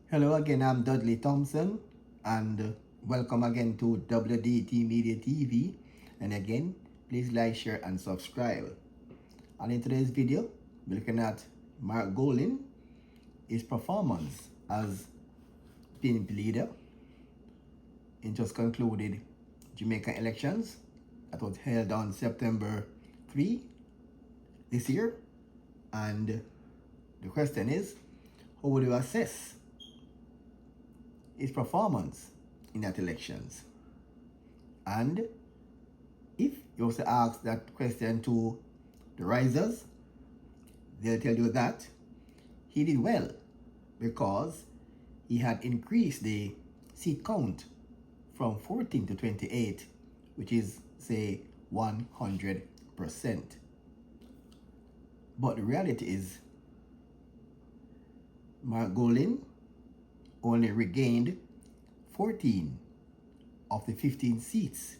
Hello again, I'm Dudley Thompson, and welcome again to WDT Media TV. And again, please like, share, and subscribe. And in today's video, we're looking at Mark Golin, his performance as PNP leader in just concluded Jamaican elections that was held on September 3 this year. And the question is, how would you assess his performance in that elections? And if you also ask that question to the risers, they'll tell you that he did well because he had increased the seat count from 14 to 28, which is, say, 100%. But the reality is, Mark Golin only regained 14 of the 15 seats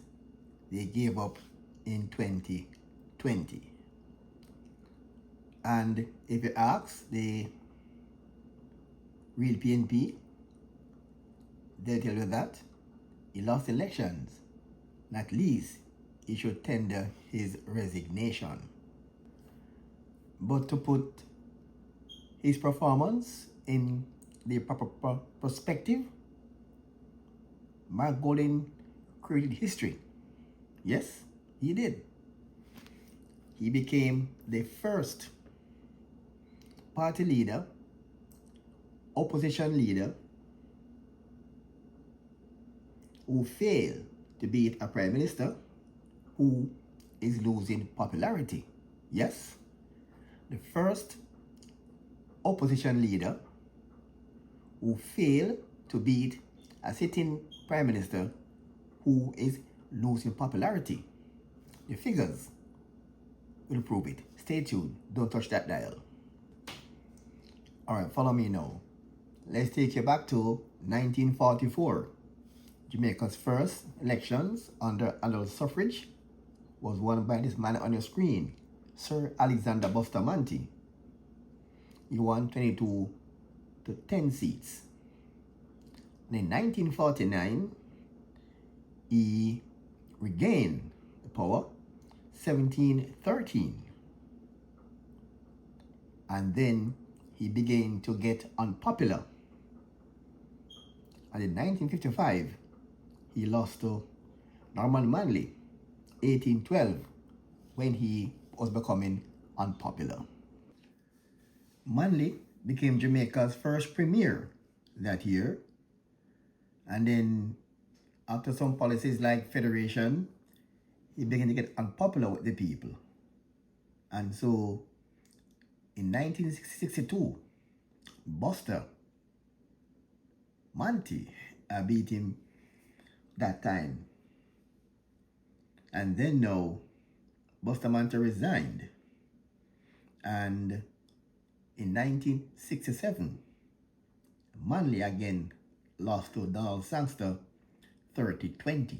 they gave up in 2020. And if you ask the real PNP, they'll tell you that he lost elections, and at least he should tender his resignation. But to put his performance in the proper perspective, Mark Golin created history. Yes, he did. He became the first party leader, opposition leader, who failed to beat a prime minister who is losing popularity. Yes, the first opposition leader who failed to beat a sitting prime minister who is losing popularity. The figures will prove it. Stay tuned. Don't touch that dial. Alright, follow me now. Let's take you back to 1944. Jamaica's first elections under adult suffrage was won by this man on your screen, Sir Alexander Bustamante. He won 22 to 10 seats. And in 1949, he regained the power, 1713. And then he began to get unpopular. And in 1955, he lost to Norman Manley, 1812, when he was becoming unpopular. Manley became Jamaica's first premier that year. And then after some policies like federation, he began to get unpopular with the people. And so in 1962, Buster Manti beat him that time. And then now, Bustamante resigned. And in 1967, Manley again lost to Donald Sangster 30-20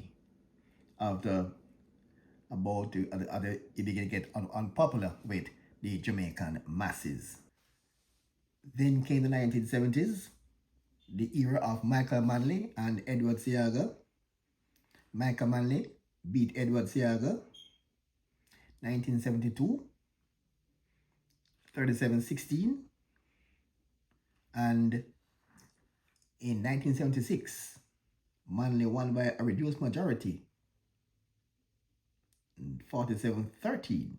after he began to get unpopular with the Jamaican masses. Then came the 1970s, the era of Michael Manley and Edward Seaga. Michael Manley beat Edward Seaga 1972, 37-16. And in 1976, Manley won by a reduced majority, 47-13.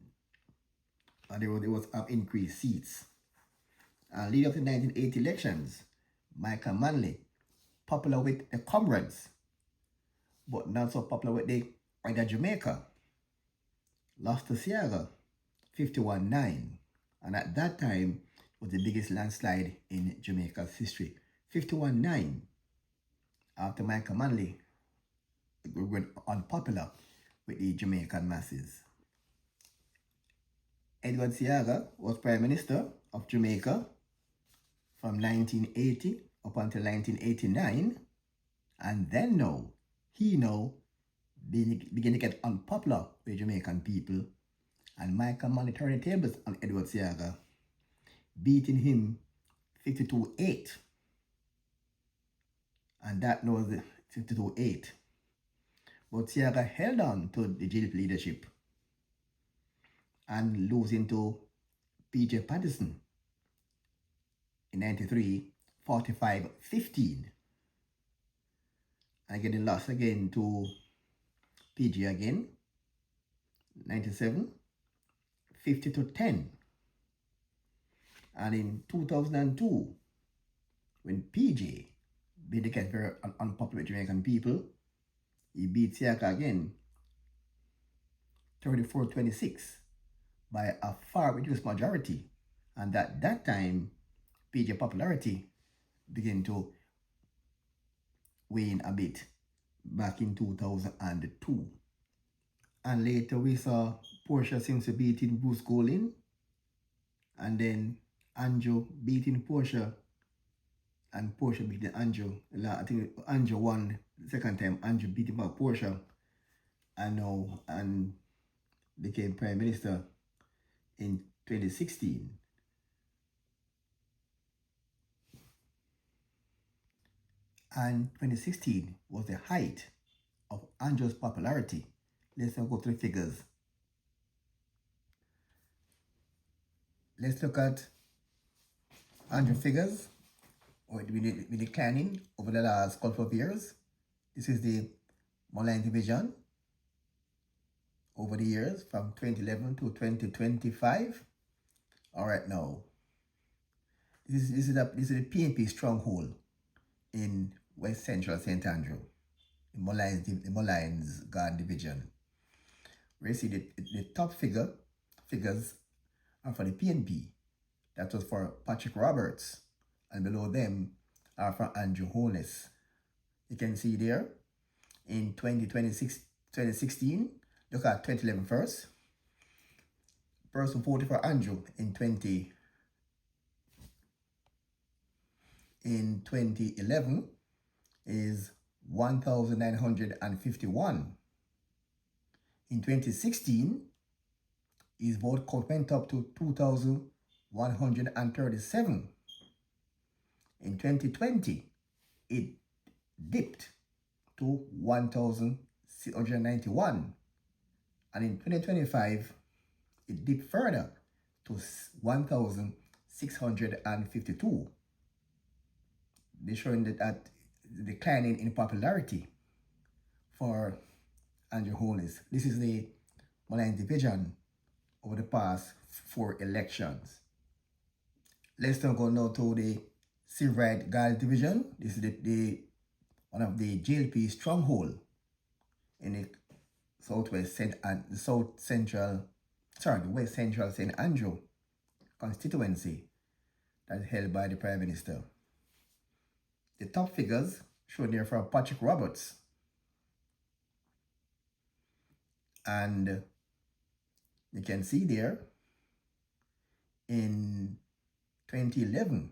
And there was increased seats. And leading up to the 1980 elections, Michael Manley, popular with the comrades, but not so popular with the wider Jamaica, lost to Seaga 51-9. And at that time, it was the biggest landslide in Jamaica's history. 51-9 after Michael Manley went unpopular with the Jamaican masses. Edward Seaga was Prime Minister of Jamaica from 1980 up until 1989, and then he began to get unpopular with Jamaican people, and Michael Manley turned the tables on Edward Seaga, beating him 52-8. and that was the 52-8. But Siaka held on to the GDP leadership and losing to PJ Patterson in 93, 45-15. And getting lost again to PG again, 97, 50-10. And in 2002, when PJ beat the very unpopular Jamaican people, he beat Siaka again, 34-26, by a far reduced majority. And at that time, PJ popularity began to wane a bit back in 2002. And later we saw Portia Simpson beating Bruce Golin, and then Andrew beating Portia, and Portia beating Andrew. I think Andrew won the second time. Andrew beating back Portia, and became Prime Minister in 2016. And 2016 was the height of Andrew's popularity. Let's now go to the figures. Let's look at Andrew figures, with declining over the last couple of years. This is the Moline division over the years from 2011 to 2025. All right, now this is the PNP stronghold in West Central St. Andrew, the Molines Garden division. We see the top figures are for the PNP. That was for Patrick Roberts, and below them are for Andrew Holness. You can see there in 2016, look at 2011 first. Person voted for Andrew in 2011 is 1,951. In 2016, his vote count went up to 2,137. In 2020, it dipped to 1,691. And in 2025, it dipped further to 1,652. They're showing that declining in popularity for Andrew Holness. This is the Moline division over the past 4 elections. Let's now go to the Silverite Guard division. This is the one of the JLP stronghold in the West Central St. Andrew constituency that is held by the Prime Minister. The top figures shown there for Patrick Roberts, and you can see there in 2011,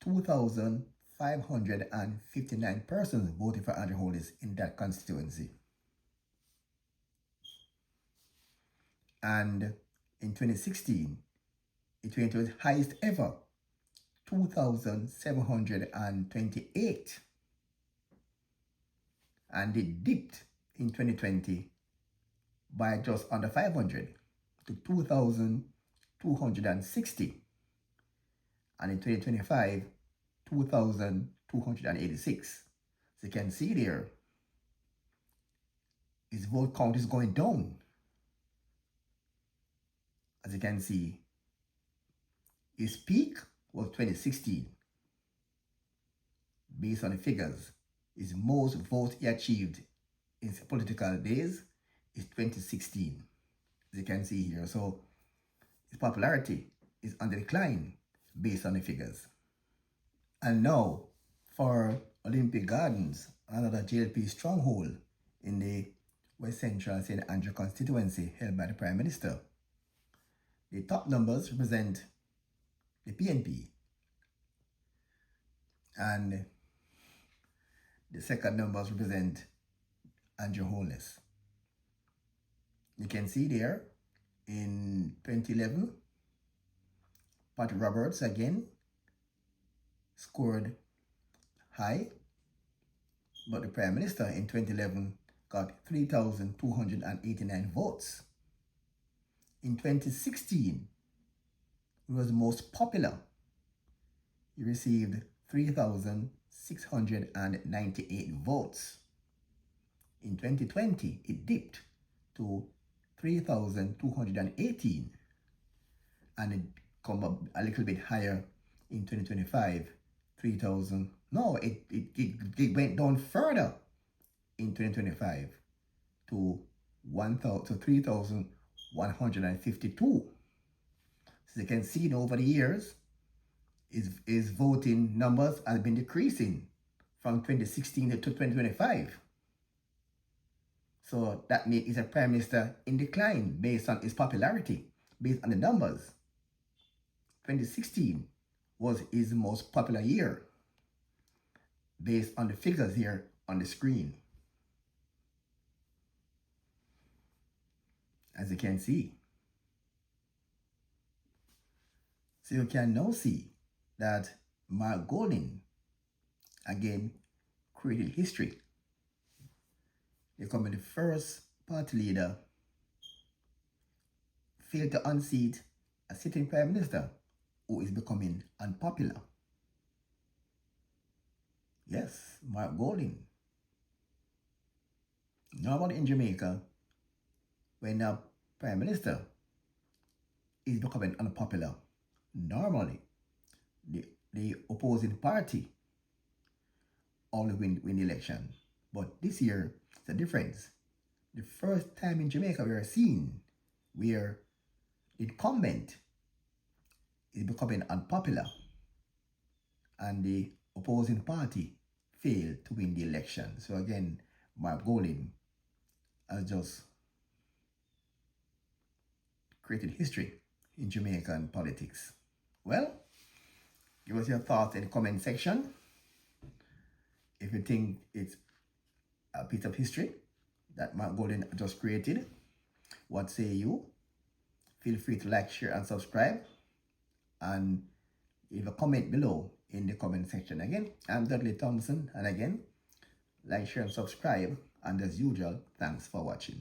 2,559 persons voted for Andrew Holness in that constituency. And in 2016, it went to its highest ever, 2,728. And it dipped in 2020 by just under 500 to 2,260. And in 2025, 2,286. So you can see there, his vote count is going down. As you can see, his peak was 2016. Based on the figures, his most votes he achieved in political days is 2016. As you can see here, so his popularity is on the decline based on the figures. And now for Olympic Gardens, another JLP stronghold in the West Central St. Andrew constituency held by the Prime Minister. The top numbers represent the PNP, and the second numbers represent Andrew Holness. You can see there in 2011, Patrick Roberts again scored high, but the Prime Minister in 2011 got 3,289 votes. In 2016, he was the most popular. He received 3,698 votes. In 2020, it dipped to 3,218, and it come up a little bit higher in 2025, 3,000. No, it went down further in 2025 to 3,152. So you can see over the years, his voting numbers have been decreasing from 2016 to 2025. So that means he's a prime minister in decline based on his popularity, based on the numbers. 2016 was his most popular year based on the figures here on the screen. As you can see. So you can now see that Mark Golding again created history, becoming the first party leader failed to unseat a sitting prime minister who is becoming unpopular. Yes, Mark Golding. Normally in Jamaica, when a prime minister is becoming unpopular, normally the opposing party only win the election. But this year, it's a difference. The first time in Jamaica we are seeing where the incumbent is becoming unpopular and the opposing party failed to win the election. So again, Mark Golding has just created history in Jamaican politics. Well, give us your thoughts in the comment section. If you think it's a piece of history that Mark Golding just created, what say you? Feel free to like, share, and subscribe. And leave a comment below in the comment section. Again, I'm Dudley Thompson, and again, like, share, and subscribe. And as usual, thanks for watching.